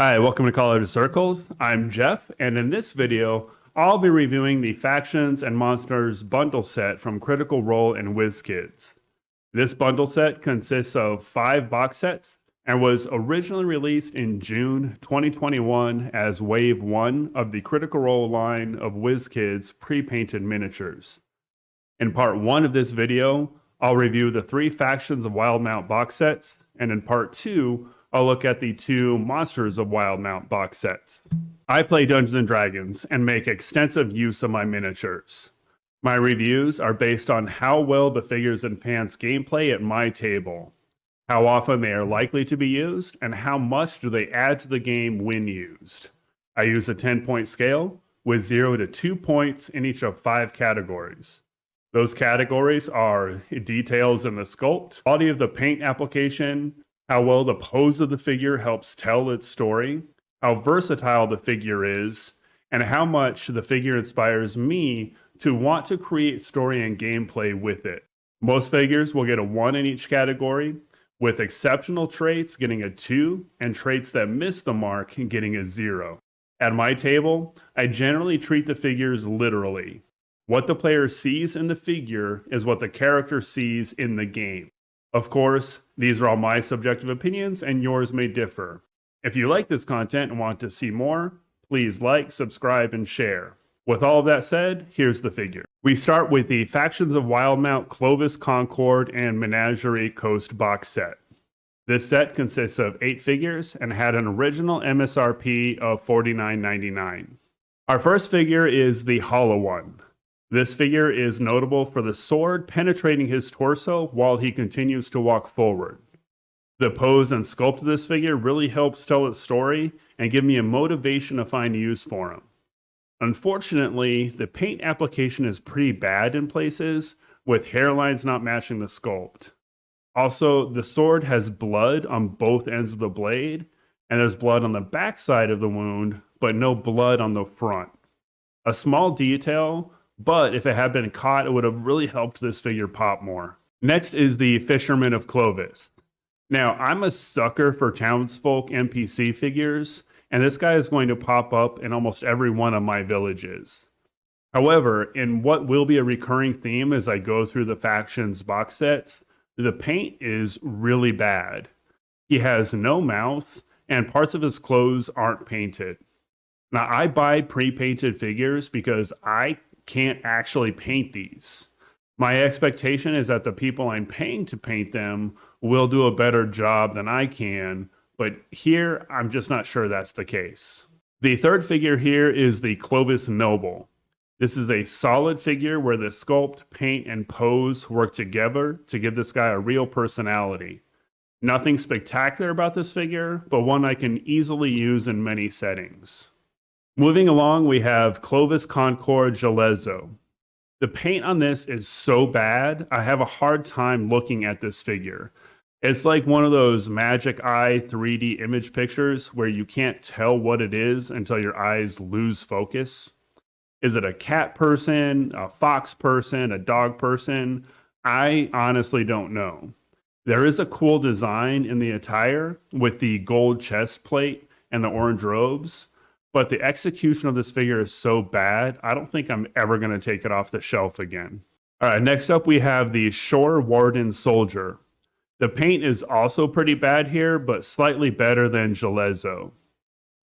Hi, welcome to Color to Circles. I'm Jeff, and in this video, I'll be reviewing the Factions and Monsters bundle set from Critical Role and Wizkids. This bundle set consists of 5 box sets and was originally released in June 2021 as Wave 1 of the Critical Role line of Wizkids pre-painted miniatures. In part 1 of this video, I'll review the 3 Factions of Wildemount box sets, and in part 2, I'll look at the 2 Monsters of Wildemount box sets. I play Dungeons & Dragons and make extensive use of my miniatures. My reviews are based on how well the figures enhance gameplay at my table, how often they are likely to be used, and how much do they add to the game when used. I use a 10-point scale with 0 to 2 points in each of 5 categories. Those categories are details in the sculpt, quality of the paint application, how well the pose of the figure helps tell its story, how versatile the figure is, and how much the figure inspires me to want to create story and gameplay with it. Most figures will get a 1 in each category, with exceptional traits getting a 2 and traits that miss the mark getting a 0. At my table, I generally treat the figures literally. What the player sees in the figure is what the character sees in the game. Of course, these are all my subjective opinions and yours may differ. If you like this content and want to see more, please like, subscribe, and share. With all of that said, here's the figure. We start with the Factions of Wildemount Clovis Concord and Menagerie Coast box set. This set consists of 8 figures and had an original MSRP of $49.99. Our first figure is the Hollow One. This figure is notable for the sword penetrating his torso while he continues to walk forward. The pose and sculpt of this figure really helps tell its story and give me a motivation to find use for him. Unfortunately, the paint application is pretty bad in places, with hairlines not matching the sculpt. Also, the sword has blood on both ends of the blade, and there's blood on the back side of the wound, but no blood on the front. A small detail, but if it had been caught, it would have really helped this figure pop more. Next is the Fisherman of Clovis. Now, I'm a sucker for townsfolk NPC figures, and this guy is going to pop up in almost every one of my villages. However, in what will be a recurring theme as I go through the Factions box sets, the paint is really bad. He has no mouth, and parts of his clothes aren't painted. Now, I buy pre-painted figures because I can't actually paint these. My expectation is that the people I'm paying to paint them will do a better job than I can, but here I'm just not sure that's the case. The third figure here is the Clovis Noble. This is a solid figure where the sculpt, paint, and pose work together to give this guy a real personality. Nothing spectacular about this figure, but one I can easily use in many settings. Moving along, we have Clovis Concord Gilezzo. The paint on this is so bad, I have a hard time looking at this figure. It's like one of those Magic Eye 3D image pictures where you can't tell what it is until your eyes lose focus. Is it a cat person, a fox person, a dog person? I honestly don't know. There is a cool design in the attire with the gold chest plate and the orange robes, but the execution of this figure is so bad, I don't think I'm ever going to take it off the shelf again. All right, next up we have the Shore Warden Soldier. The paint is also pretty bad here, but slightly better than Gilezzo.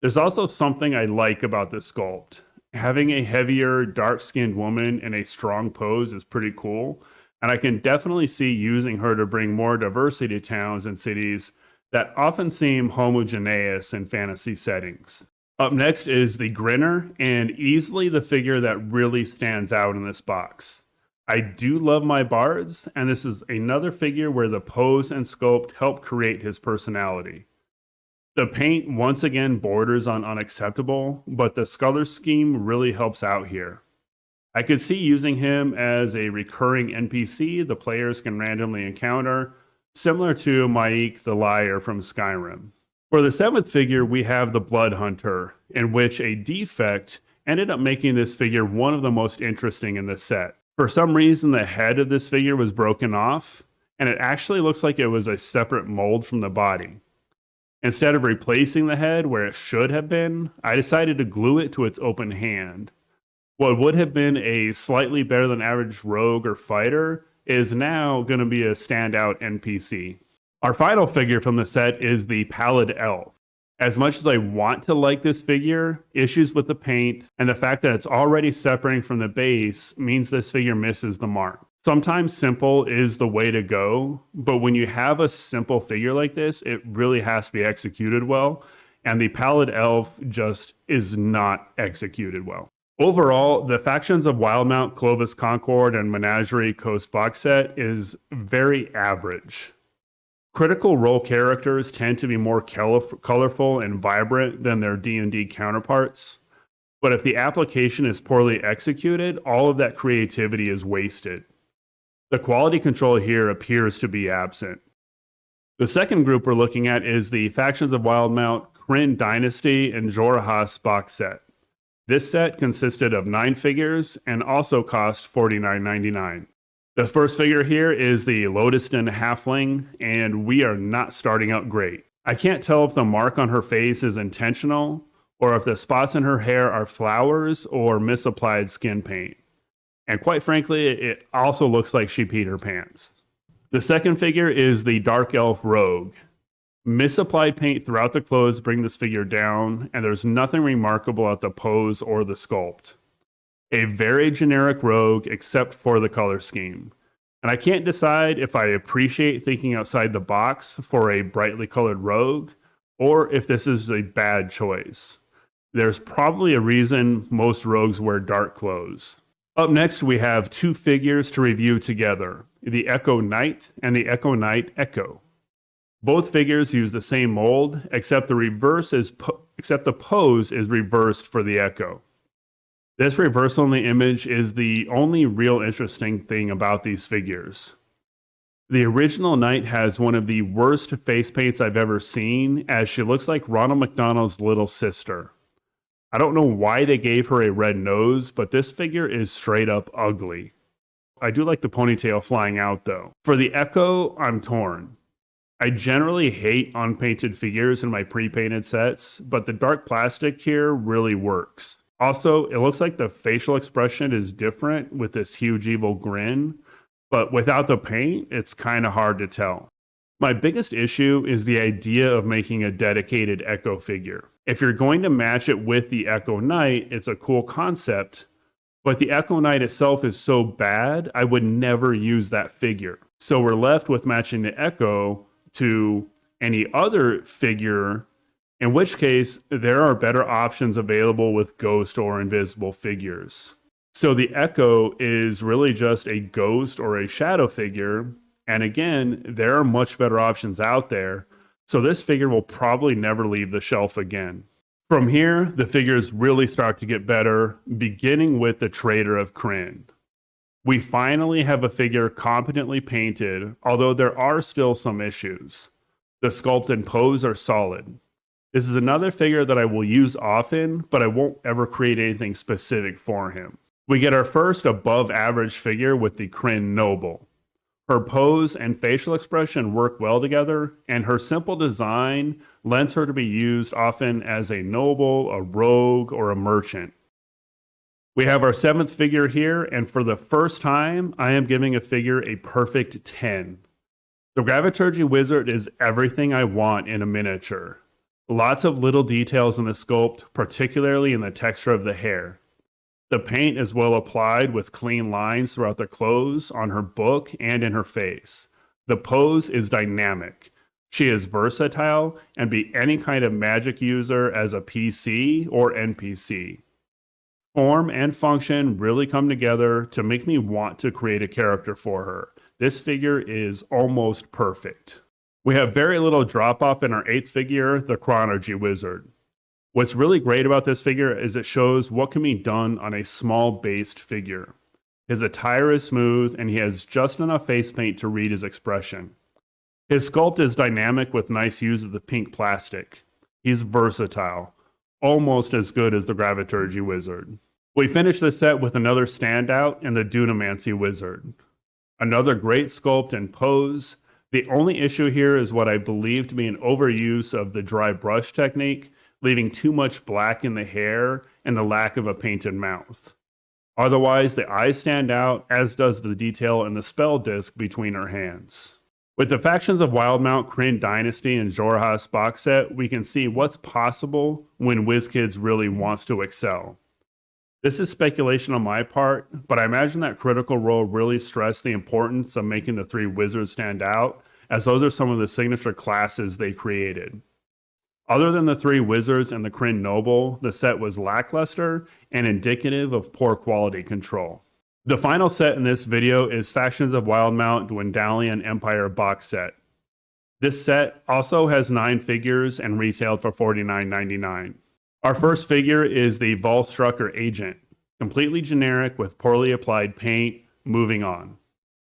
There's also something I like about the sculpt. Having a heavier, dark-skinned woman in a strong pose is pretty cool, and I can definitely see using her to bring more diversity to towns and cities that often seem homogeneous in fantasy settings. Up next is the Grinner, and easily the figure that really stands out in this box. I do love my bards, and this is another figure where the pose and sculpt help create his personality. The paint once again borders on unacceptable, but the color scheme really helps out here. I could see using him as a recurring NPC the players can randomly encounter, similar to Maik the Liar from Skyrim. For the 7th figure, we have the Blood Hunter, in which a defect ended up making this figure one of the most interesting in the set. For some reason, the head of this figure was broken off, and it actually looks like it was a separate mold from the body. Instead of replacing the head where it should have been, I decided to glue it to its open hand. What would have been a slightly better than average rogue or fighter is now going to be a standout NPC. Our final figure from the set is the Pallid Elf. As much as I want to like this figure, issues with the paint and the fact that it's already separating from the base means this figure misses the mark. Sometimes simple is the way to go, but when you have a simple figure like this, it really has to be executed well, and the Pallid Elf just is not executed well. Overall, the Factions of Wildemount, Clovis Concord, and Menagerie Coast box set is very average. Critical Role characters tend to be more colorful and vibrant than their D&D counterparts, but if the application is poorly executed, all of that creativity is wasted. The quality control here appears to be absent. The second group we're looking at is the Factions of Wildemount, Kryn Dynasty, and Jorahas box set. This set consisted of 9 figures and also cost $49.99. The first figure here is the Lodeston Halfling, and we are not starting out great. I can't tell if the mark on her face is intentional, or if the spots in her hair are flowers or misapplied skin paint. And quite frankly, it also looks like she peed her pants. The second figure is the Dark Elf Rogue. Misapplied paint throughout the clothes bring this figure down, and there's nothing remarkable at the pose or the sculpt. A very generic rogue except for the color scheme. And I can't decide if I appreciate thinking outside the box for a brightly colored rogue, or if this is a bad choice. There's probably a reason most rogues wear dark clothes. Up next, we have 2 figures to review together, the Echo Knight and the Echo Knight Echo. Both figures use the same mold, except the pose is reversed for the Echo. This reversal in the image is the only real interesting thing about these figures. The original Knight has one of the worst face paints I've ever seen, as she looks like Ronald McDonald's little sister. I don't know why they gave her a red nose, but this figure is straight up ugly. I do like the ponytail flying out though. For the Echo, I'm torn. I generally hate unpainted figures in my pre-painted sets, but the dark plastic here really works. Also, it looks like the facial expression is different with this huge evil grin, but without the paint, it's kind of hard to tell. My biggest issue is the idea of making a dedicated Echo figure. If you're going to match it with the Echo Knight, it's a cool concept, but the Echo Knight itself is so bad, I would never use that figure. So we're left with matching the Echo to any other figure, in which case there are better options available with ghost or invisible figures. So the Echo is really just a ghost or a shadow figure, and again, there are much better options out there, so this figure will probably never leave the shelf again. From here, the figures really start to get better, beginning with the Traitor of Kryn. We finally have a figure competently painted, although there are still some issues. The sculpt and pose are solid. This is another figure that I will use often, but I won't ever create anything specific for him. We get our first above average figure with the Kryn Noble. Her pose and facial expression work well together, and her simple design lends her to be used often as a noble, a rogue, or a merchant. We have our 7th figure here, and for the first time, I am giving a figure a perfect 10. The Graviturgy Wizard is everything I want in a miniature. Lots of little details in the sculpt, particularly in the texture of the hair. The paint is well applied with clean lines throughout the clothes, on her book, and in her face. The pose is dynamic. She is versatile and be any kind of magic user as a PC or NPC. Form and function really come together to make me want to create a character for her. This figure is almost perfect. We have very little drop off in our 8th figure, the Chronergy Wizard. What's really great about this figure is it shows what can be done on a small based figure. His attire is smooth and he has just enough face paint to read his expression. His sculpt is dynamic with nice use of the pink plastic. He's versatile, almost as good as the Graviturgy Wizard. We finish this set with another standout in the Dunamancy Wizard. Another great sculpt and pose, The only issue here is what I believe to be an overuse of the dry brush technique, leaving too much black in the hair and the lack of a painted mouth. Otherwise, the eyes stand out, as does the detail in the spell disc between her hands. With the Factions of Wildemount, Kryn Dynasty, and Xhorhas box set, we can see what's possible when Wizkids really wants to excel. This is speculation on my part, but I imagine that Critical Role really stressed the importance of making the 3 wizards stand out, as those are some of the signature classes they created. Other than the 3 wizards and the Kryn Noble, the set was lackluster and indicative of poor quality control. The final set in this video is Factions of Wildemount Dallan Empire box set. This set also has 9 figures and retailed for $49.99. Our first figure is the Volstrucker Agent, completely generic with poorly applied paint. Moving on.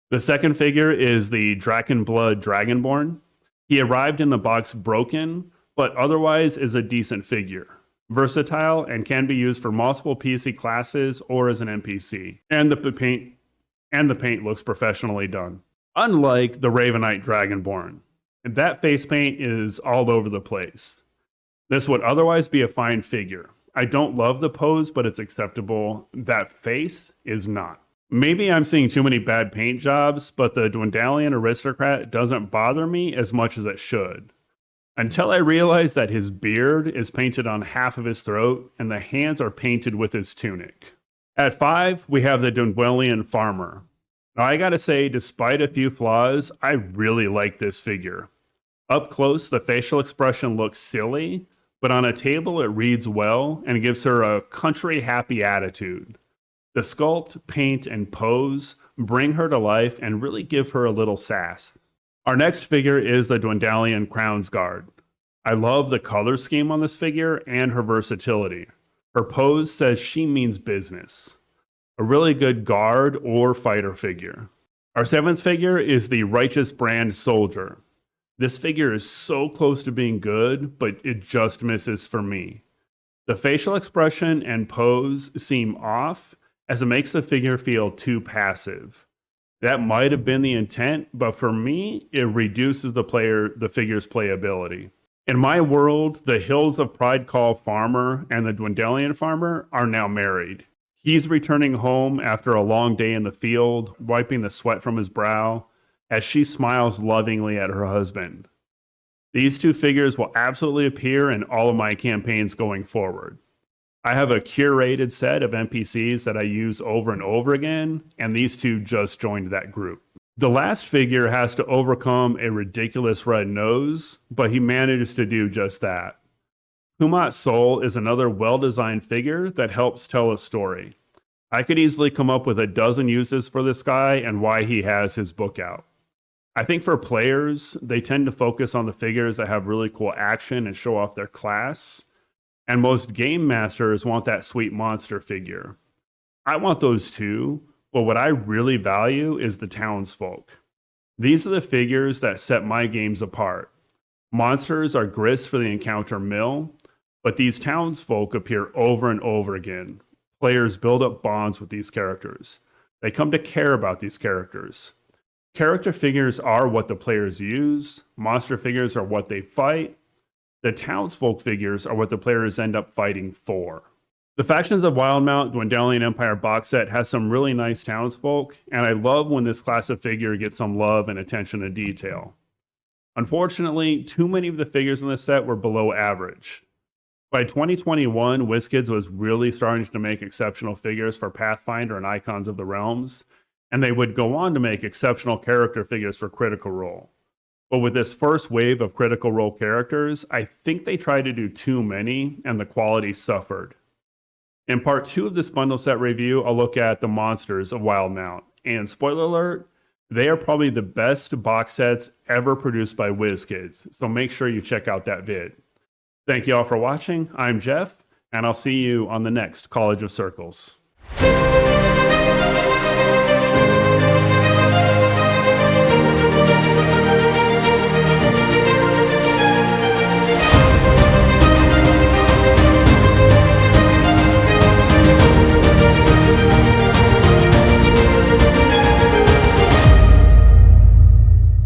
The second figure is the Drakenblood Dragonborn. He arrived in the box broken, but otherwise is a decent figure. Versatile and can be used for multiple PC classes or as an NPC. And the paint looks professionally done. Unlike the Ravenite Dragonborn, that face paint is all over the place. This would otherwise be a fine figure. I don't love the pose, but it's acceptable. That face is not. Maybe I'm seeing too many bad paint jobs, but the Dwendalian Aristocrat doesn't bother me as much as it should. Until I realized that his beard is painted on half of his throat and the hands are painted with his tunic. At 5, we have the Dwendalian Farmer. Now I gotta say, despite a few flaws, I really like this figure. Up close, the facial expression looks silly, but on a table it reads well and gives her a country-happy attitude. The sculpt, paint, and pose bring her to life and really give her a little sass. Our next figure is the Dwendalian Crownsguard. I love the color scheme on this figure and her versatility. Her pose says she means business. A really good guard or fighter figure. Our 7th figure is the Righteous Brand Soldier. This figure is so close to being good, but it just misses for me. The facial expression and pose seem off, as it makes the figure feel too passive. That might have been the intent, but for me, it reduces the figure's playability. In my world, the Hills of Pride Call Farmer and the Dwendalian Farmer are now married. He's returning home after a long day in the field, wiping the sweat from his brow, as she smiles lovingly at her husband. These 2 figures will absolutely appear in all of my campaigns going forward. I have a curated set of NPCs that I use over and over again, and these 2 just joined that group. The last figure has to overcome a ridiculous red nose, but he manages to do just that. Humat Soul is another well-designed figure that helps tell a story. I could easily come up with a dozen uses for this guy and why he has his book out. I think for players, they tend to focus on the figures that have really cool action and show off their class. And most game masters want that sweet monster figure. I want those too, but what I really value is the townsfolk. These are the figures that set my games apart. Monsters are grist for the encounter mill, but these townsfolk appear over and over again. Players build up bonds with these characters. They come to care about these characters. Character figures are what the players use. Monster figures are what they fight. The townsfolk figures are what the players end up fighting for. The Factions of Wildemount Dwendalian Empire box set has some really nice townsfolk, and I love when this class of figure gets some love and attention to detail. Unfortunately, too many of the figures in this set were below average. By 2021, Wizkids was really starting to make exceptional figures for Pathfinder and Icons of the Realms, and they would go on to make exceptional character figures for Critical Role. But with this first wave of Critical Role characters, I think they tried to do too many, and the quality suffered. In part 2 of this bundle set review, I'll look at the monsters of Wildemount. And spoiler alert, they are probably the best box sets ever produced by Wizkids, so make sure you check out that vid. Thank you all for watching. I'm Jeff, and I'll see you on the next College of Circles.